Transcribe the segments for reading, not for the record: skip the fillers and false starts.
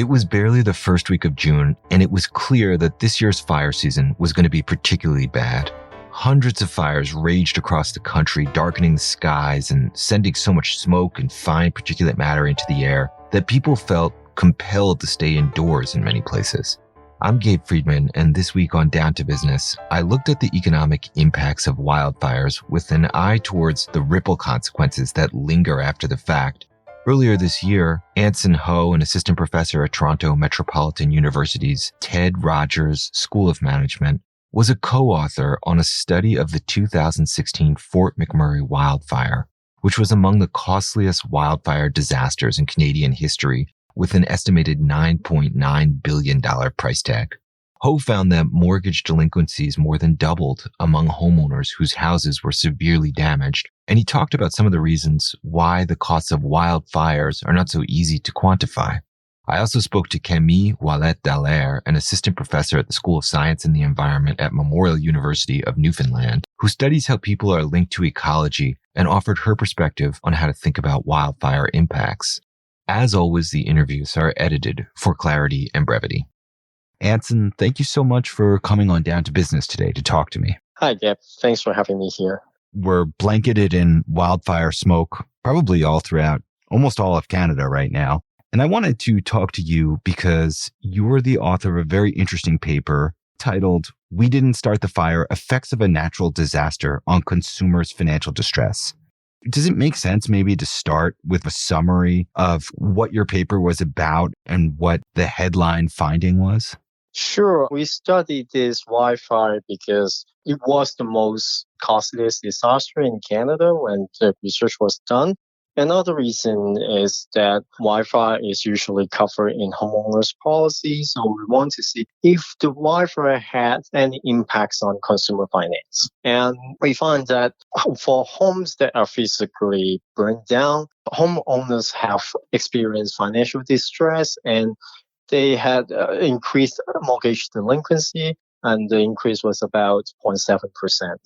It was barely the first week of June, and it was clear that this year's fire season was going to be particularly bad. Hundreds of fires raged across the country, darkening the skies and sending so much smoke and fine particulate matter into the air that people felt compelled to stay indoors in many places. I'm Gabe Friedman, and this week on Down to Business, I looked at the economic impacts of wildfires with an eye towards the ripple consequences that linger after the fact. Earlier this year, Anson Ho, an assistant professor at Toronto Metropolitan University's Ted Rogers School of Management, was a co-author on a study of the 2016 Fort McMurray wildfire, which was among the costliest wildfire disasters in Canadian history, with an estimated $9.9 billion price tag. Ho found that mortgage delinquencies more than doubled among homeowners whose houses were severely damaged, and he talked about some of the reasons why the costs of wildfires are not so easy to quantify. I also spoke to Camille Ouellet-Dallaire, an assistant professor at the School of Science and the Environment at Memorial University of Newfoundland, who studies how people are linked to ecology and offered her perspective on how to think about wildfire impacts. As always, the interviews are edited for clarity and brevity. Anson, thank you so much for coming on Down to Business today to talk to me. Hi, Gab. Thanks for having me here. We're blanketed in wildfire smoke, probably all throughout almost all of Canada right now. And I wanted to talk to you because you were the author of a very interesting paper titled, "We Didn't Start the Fire: Effects of a Natural Disaster on Consumers' Financial Distress." Does it make sense maybe to start with a summary of what your paper was about and what the headline finding was? Sure. We studied this wildfire because it was the most costliest disaster in Canada when the research was done. Another reason is that wildfire is usually covered in homeowners policy, so we want to see if the wildfire had any impacts on consumer finance. And we find that for homes that are physically burned down, homeowners have experienced financial distress and they had increased mortgage delinquency, and the increase was about 0.7%.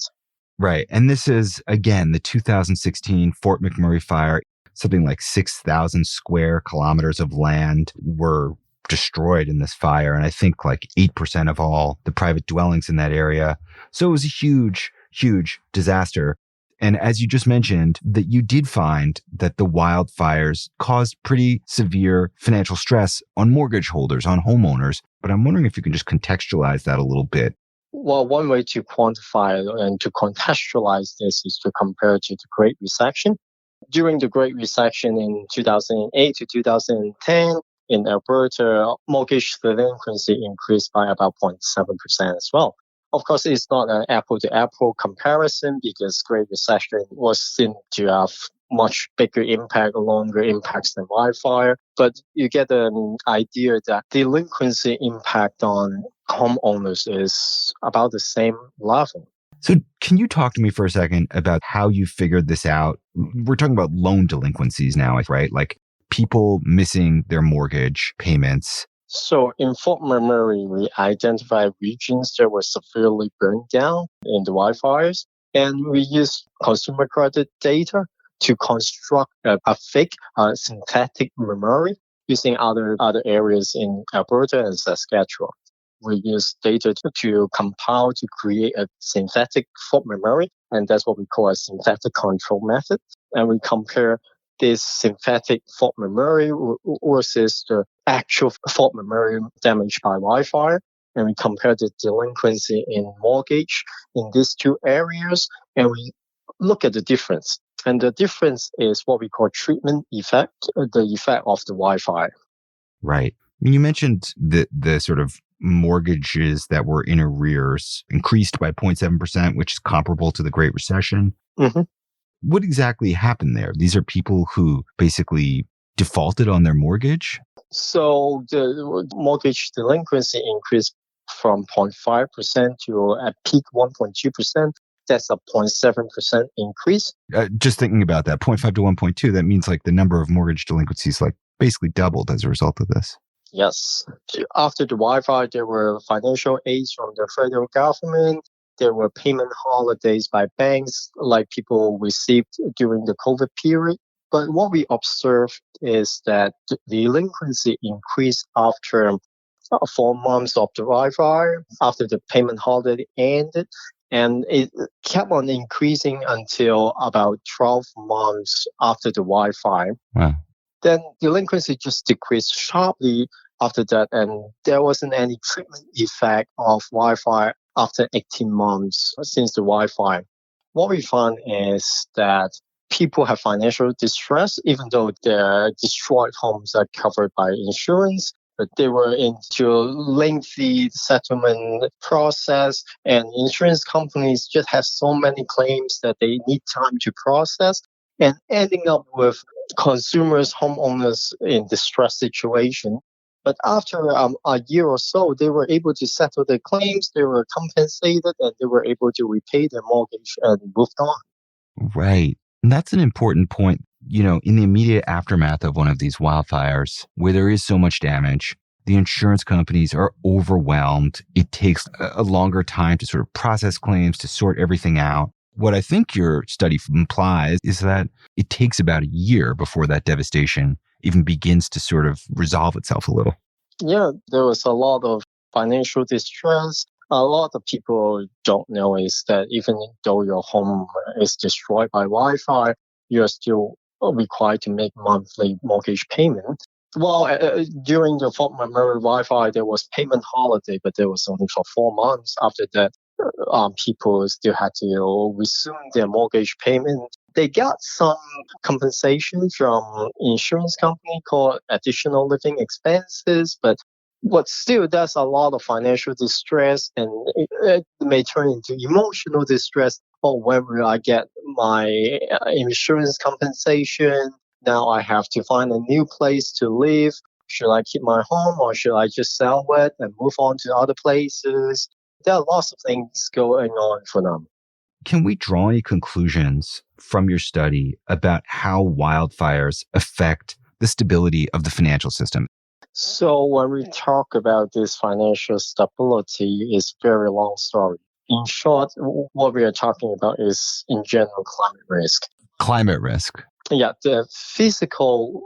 Right. And this is, again, the 2016 Fort McMurray fire. Something like 6,000 square kilometers of land were destroyed in this fire. And I think like 8% of all the private dwellings in that area. So it was a huge, huge disaster. And as you just mentioned, that you did find that the wildfires caused pretty severe financial stress on mortgage holders, on homeowners. But I'm wondering if you can just contextualize that a little bit. Well, one way to quantify and to contextualize this is to compare to the Great Recession. During the Great Recession in 2008 to 2010, in Alberta, mortgage delinquency increased by about 0.7% as well. Of course, it's not an apple-to-apple comparison because Great Recession was seen to have much bigger impact, longer impacts than wildfire. But you get an idea that delinquency impact on homeowners is about the same level. So can you talk to me for a second about how you figured this out? We're talking about loan delinquencies now, right? Like people missing their mortgage payments. So in Fort McMurray, we identified regions that were severely burned down in the wildfires, and we used consumer credit data to construct a fake synthetic memory using other areas in Alberta and Saskatchewan. We use data to compile to create a synthetic Fort McMurray, and that's what we call a synthetic control method. And we compare this synthetic Fort McMurray versus the actual Fort McMurray damaged by wildfire. And we compare the delinquency in mortgage in these two areas, and we look at the difference. And the difference is what we call treatment effect, the effect of the wildfire. Right. You mentioned the sort of mortgages that were in arrears increased by 0.7%, which is comparable to the Great Recession. Mm-hmm. What exactly happened there? These are people who basically defaulted on their mortgage? So the mortgage delinquency increased from 0.5% to a peak 1.2%. That's a 0.7% increase. Just thinking about that, 0.5 to 1.2, that means like the number of mortgage delinquencies like basically doubled as a result of this. Yes. After the wildfire, there were financial aids from the federal government. There were payment holidays by banks like people received during the COVID period. But what we observed is that the delinquency increased after 4 months of the wildfire, after the payment holiday ended, and it kept on increasing until about 12 months after the wildfire. Wow. Then delinquency just decreased sharply after that, and there wasn't any treatment effect of wildfire after 18 months since the wildfire. What we found is that people have financial distress, even though their destroyed homes are covered by insurance. But they were into a lengthy settlement process, and insurance companies just have so many claims that they need time to process, and ending up with consumers, homeowners in distress situation. But after a year or so, they were able to settle their claims, they were compensated, and they were able to repay their mortgage and moved on. Right. And that's an important point. In the immediate aftermath of one of these wildfires, where there is so much damage, the insurance companies are overwhelmed. It takes a longer time to sort of process claims, to sort everything out. What I think your study implies is that it takes about a year before that devastation even begins to sort of resolve itself a little. Yeah, there was a lot of financial distress. A lot of people don't know is that even though your home is destroyed by wildfire, you're still required to make monthly mortgage payment. Well, during the Fort McMurray wildfire, there was payment holiday, but there was only for 4 months. After that, people still had to resume their mortgage payment. They got some compensation from insurance company called additional living expenses, but still, there's a lot of financial distress, and it may turn into emotional distress. Oh, when will I get my insurance compensation? Now I have to find a new place to live. Should I keep my home, or should I just sell it and move on to other places? There are lots of things going on for them. Can we draw any conclusions from your study about how wildfires affect the stability of the financial system? So when we talk about this financial stability, it's a very long story. In short, what we are talking about is, in general, climate risk. Climate risk. Yeah, the physical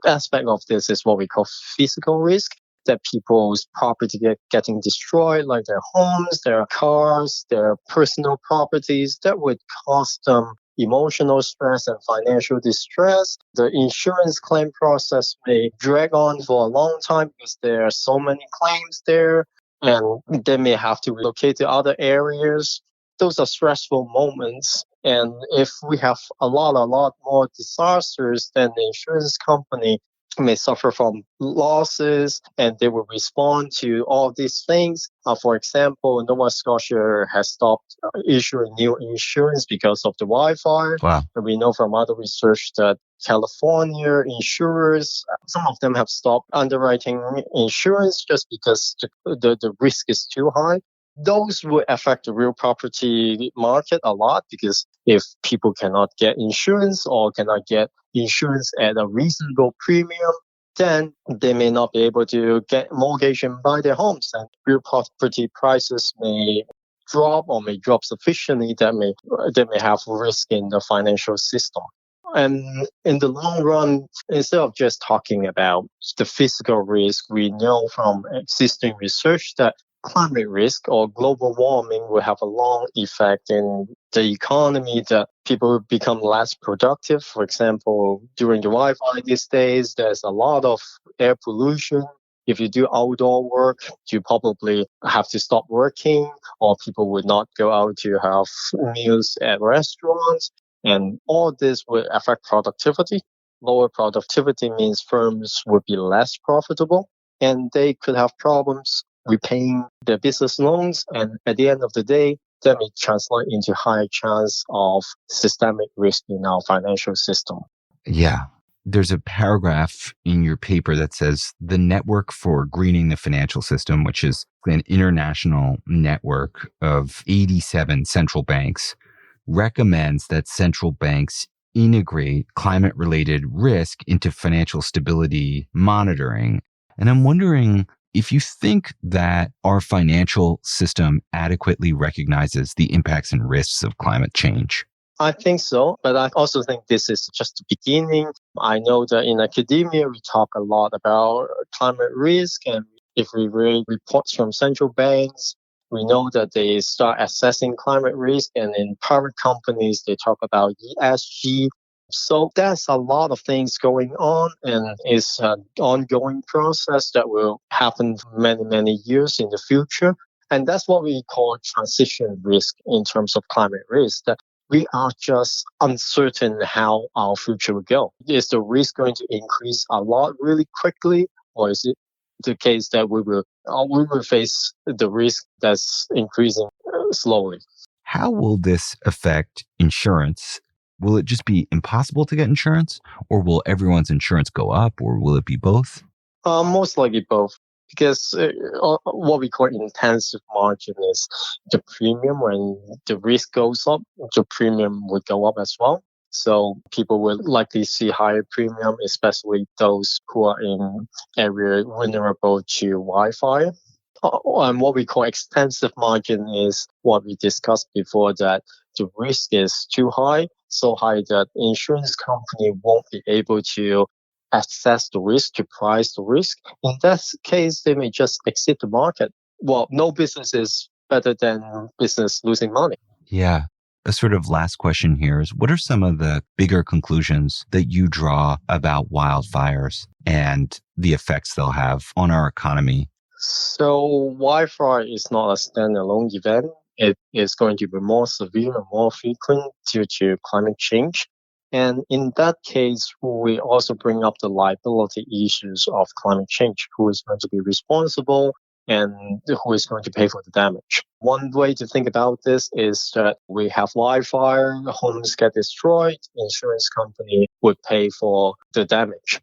aspect of this is what we call physical risk, that people's property getting destroyed, like their homes, their cars, their personal properties, that would cause them emotional stress and financial distress. The insurance claim process may drag on for a long time because there are so many claims there, and they may have to relocate to other areas. Those are stressful moments. And if we have a lot more disasters, then the insurance company may suffer from losses, and they will respond to all these things. For example, Nova Scotia has stopped issuing new insurance because of the wildfire. Wow. And we know from other research that California insurers, some of them have stopped underwriting insurance just because the risk is too high. Those will affect the real property market a lot, because if people cannot get insurance or cannot get insurance at a reasonable premium, then they may not be able to get mortgage and buy their homes, and real property prices may drop or may drop sufficiently that they may have risk in the financial system. And in the long run, instead of just talking about the physical risk, we know from existing research that climate risk or global warming will have a long effect in the economy, that people will become less productive. For example, during the wildfire these days, there's a lot of air pollution. If you do outdoor work, you probably have to stop working, or people would not go out to have meals at restaurants. And all this will affect productivity. Lower productivity means firms would be less profitable, and they could have problems repaying their business loans. And at the end of the day, that may translate into higher chance of systemic risk in our financial system. Yeah. There's a paragraph in your paper that says the Network for Greening the Financial System, which is an international network of 87 central banks, recommends that central banks integrate climate-related risk into financial stability monitoring. And I'm wondering if you think that our financial system adequately recognizes the impacts and risks of climate change. I think so, but I also think this is just the beginning. I know that in academia, we talk a lot about climate risk, and if we read reports from central banks, we know that they start assessing climate risk, and in private companies, they talk about ESG. So there's a lot of things going on, and it's an ongoing process that will happen for many, many years in the future. And that's what we call transition risk in terms of climate risk. That we are just uncertain how our future will go. Is the risk going to increase a lot really quickly, or is it the case that we will face the risk that's increasing slowly? How will this affect insurance? Will it just be impossible to get insurance, or will everyone's insurance go up, or will it be both? Most likely both, because what we call intensive margin is the premium. When the risk goes up, the premium would go up as well. So people will likely see higher premium, especially those who are in area vulnerable to wildfire. And what we call extensive margin is what we discussed before, that the risk is too high, so high that insurance company won't be able to assess the risk, to price the risk. In that case, they may just exit the market. Well, no business is better than business losing money. Yeah. A sort of last question here is, what are some of the bigger conclusions that you draw about wildfires and the effects they'll have on our economy? So wildfire is not a standalone event. It is going to be more severe and more frequent due to climate change. And in that case, we also bring up the liability issues of climate change. Who is going to be responsible and who is going to pay for the damage? One way to think about this is that we have wildfire, homes get destroyed, insurance company would pay for the damage.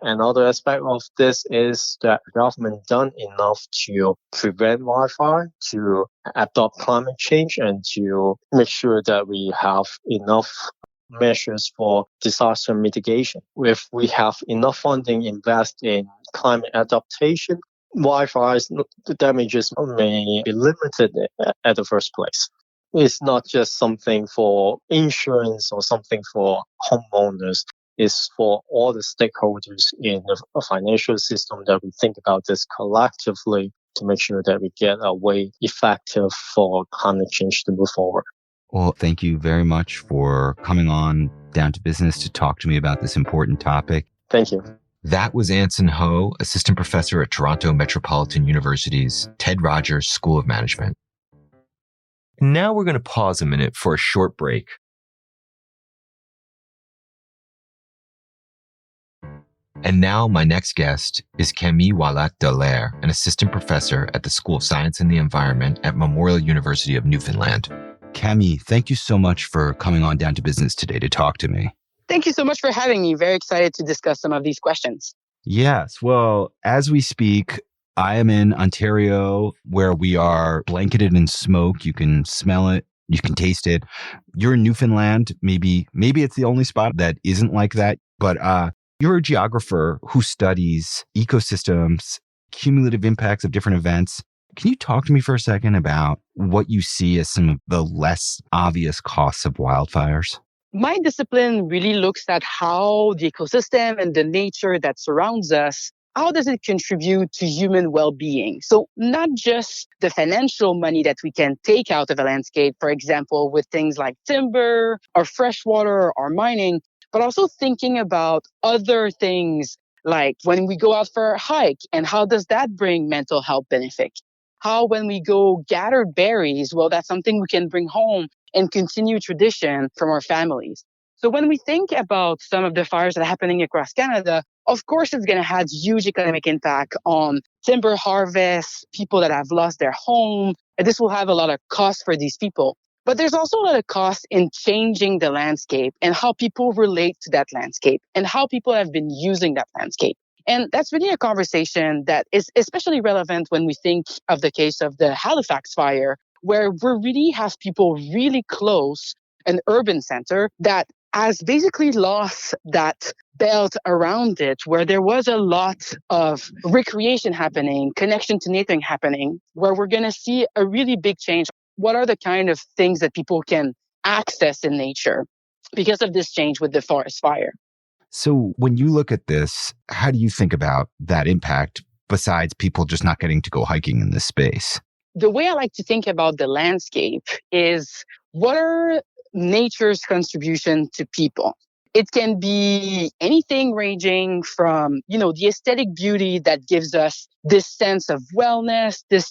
Another aspect of this is that the government done enough to prevent wildfire, to adopt climate change, and to make sure that we have enough measures for disaster mitigation. If we have enough funding invest in climate adaptation, wildfires, the damages may be limited at the first place. It's not just something for insurance or something for homeowners. Is for all the stakeholders in the financial system that we think about this collectively to make sure that we get a way effective for climate change to move forward. Well, thank you very much for coming on Down to Business to talk to me about this important topic. Thank you. That was Anson Ho, assistant professor at Toronto Metropolitan University's Ted Rogers School of Management. Now we're going to pause a minute for a short break. And now my next guest is Camille Ouellet-Dallaire, an assistant professor at the School of Science and the Environment at Memorial University of Newfoundland. Camille, thank you so much for coming on Down to Business today to talk to me. Thank you so much for having me. Very excited to discuss some of these questions. Yes. Well, as we speak, I am in Ontario, where we are blanketed in smoke. You can smell it. You can taste it. You're in Newfoundland. Maybe it's the only spot that isn't like that. But you're a geographer who studies ecosystems, cumulative impacts of different events. Can you talk to me for a second about what you see as some of the less obvious costs of wildfires? My discipline really looks at how the ecosystem and the nature that surrounds us, how does it contribute to human well-being? So not just the financial money that we can take out of a landscape, for example, with things like timber or fresh water or mining, but also thinking about other things like when we go out for a hike and how does that bring mental health benefit? How when we go gather berries, well, that's something we can bring home and continue tradition from our families. So when we think about some of the fires that are happening across Canada, of course, it's going to have huge economic impact on timber harvest, people that have lost their home, and this will have a lot of cost for these people. But there's also a lot of cost in changing the landscape and how people relate to that landscape and how people have been using that landscape. And that's really a conversation that is especially relevant when we think of the case of the Halifax fire, where we really have people really close, an urban center that has basically lost that belt around it, where there was a lot of recreation happening, connection to nature happening, where we're going to see a really big change. What are the kind of things that people can access in nature because of this change with the forest fire. So when you look at this, how do you think about that impact besides people just not getting to go hiking in this space? The way I like to think about the landscape is what are nature's contribution to people? It can be anything ranging from, the aesthetic beauty that gives us this sense of wellness, this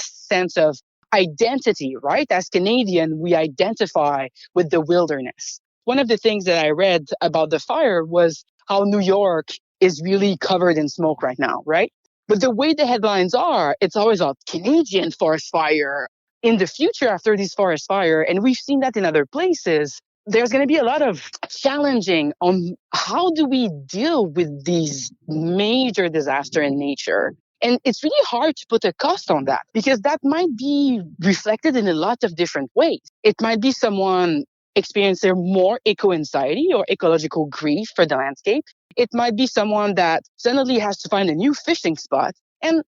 sense of identity, right? As Canadian, we identify with the wilderness. One of the things that I read about the fire was how New York is really covered in smoke right now, right? But the way the headlines are, it's always a Canadian forest fire. In the future, after this forest fire, and we've seen that in other places, there's going to be a lot of challenging on how do we deal with these major disasters in nature. And it's really hard to put a cost on that because that might be reflected in a lot of different ways. It might be someone experiencing more eco-anxiety or ecological grief for the landscape. It might be someone that suddenly has to find a new fishing spot. And,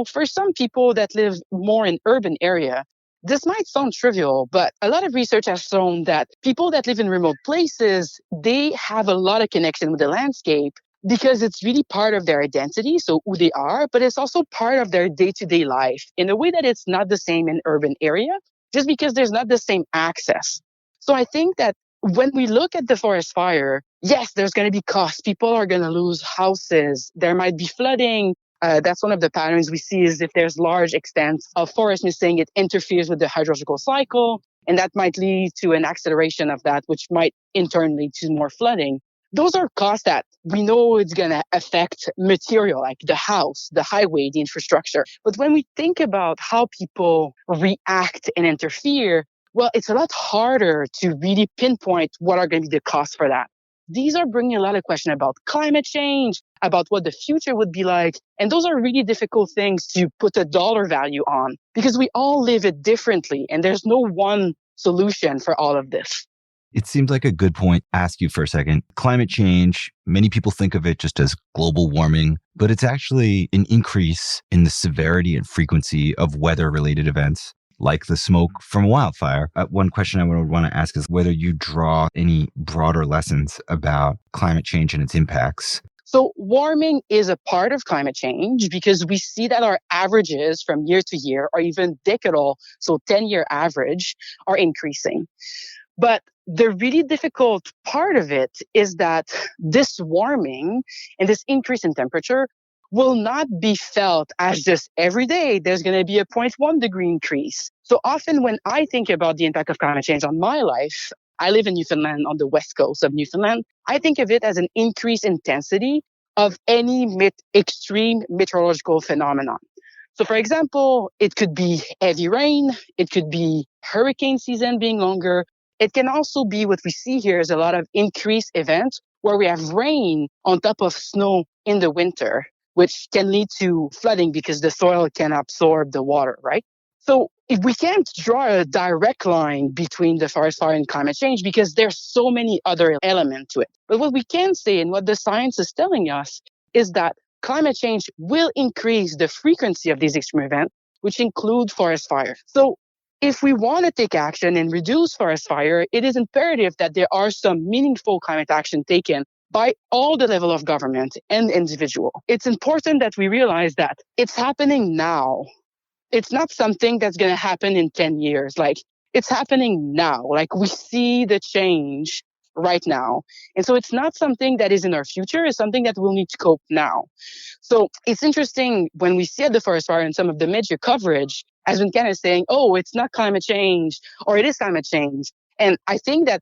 for some people that live more in urban area, this might sound trivial, but a lot of research has shown that people that live in remote places, they have a lot of connection with the landscape because it's really part of their identity, so who they are, but it's also part of their day-to-day life in a way that it's not the same in urban area, just because there's not the same access. So I think that when we look at the forest fire, yes, there's going to be costs. People are going to lose houses. There might be flooding. That's one of the patterns we see is if there's large extents of forest missing, it interferes with the hydrological cycle, and that might lead to an acceleration of that, which might in turn lead to more flooding. Those are costs that we know it's going to affect material like the house, the highway, the infrastructure. But when we think about how people react and interfere, well, it's a lot harder to really pinpoint what are going to be the costs for that. These are bringing a lot of questions about climate change, about what the future would be like. And those are really difficult things to put a dollar value on because we all live it differently. And there's no one solution for all of this. It seems like a good point. Ask you for a second. Climate change, many people think of it just as global warming, but it's actually an increase in the severity and frequency of weather-related events, like the smoke from a wildfire. One question I would want to ask is whether you draw any broader lessons about climate change and its impacts. So warming is a part of climate change because we see that our averages from year to year or even decadal, so 10-year average, are increasing. But the really difficult part of it is that this warming and this increase in temperature will not be felt as just every day there's going to be a 0.1 degree increase. So often when I think about the impact of climate change on my life, I live in Newfoundland on the west coast of Newfoundland. I think of it as an increased intensity of any extreme meteorological phenomenon. So for example, it could be heavy rain, it could be hurricane season being longer. It can also be what we see here is a lot of increased events where we have rain on top of snow in the winter, which can lead to flooding because the soil can absorb the water, right? So if we can't draw a direct line between the forest fire and climate change because there's so many other elements to it. But what we can say and what the science is telling us is that climate change will increase the frequency of these extreme events, which include forest fire. So if we want to take action and reduce forest fire, it is imperative that there are some meaningful climate action taken by all the level of government and individual. It's important that we realize that it's happening now. It's not something that's going to happen in 10 years. Like, it's happening now. Like, we see the change right now. And so it's not something that is in our future. It's something that we'll need to cope now. So it's interesting when we see the forest fire and some of the major coverage has been kind of saying, oh, it's not climate change or it is climate change. And I think that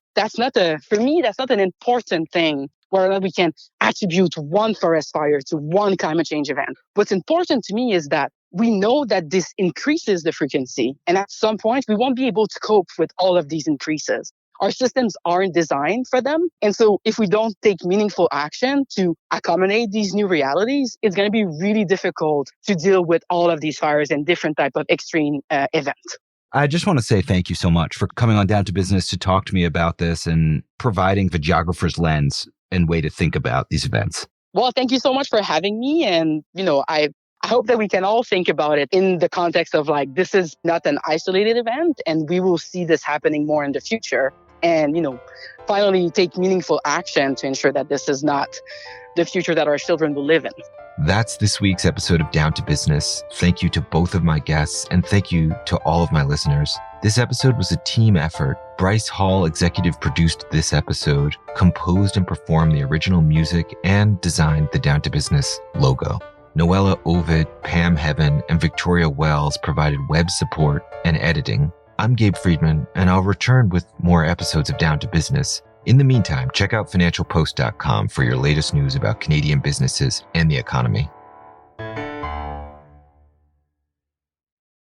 for me, that's not an important thing where we can attribute one forest fire to one climate change event. What's important to me is that we know that this increases the frequency. And at some point, we won't be able to cope with all of these increases. Our systems aren't designed for them. And so if we don't take meaningful action to accommodate these new realities, it's going to be really difficult to deal with all of these fires and different type of extreme events. I just want to say thank you so much for coming on Down to Business to talk to me about this and providing the geographer's lens and way to think about these events. Well, thank you so much for having me. And, I I hope that we can all think about it in the context of like, this is not an isolated event and we will see this happening more in the future. And, finally take meaningful action to ensure that this is not the future that our children will live in. That's this week's episode of Down to Business. Thank you to both of my guests, and thank you to all of my listeners. This episode was a team effort. Bryce Hall executive produced this episode, composed and performed the original music, and designed the Down to Business logo. Noella Ovid, Pam Heaven, and Victoria Wells provided web support and editing. I'm Gabe Friedman, and I'll return with more episodes of Down to Business. In the meantime, check out financialpost.com for your latest news about Canadian businesses and the economy.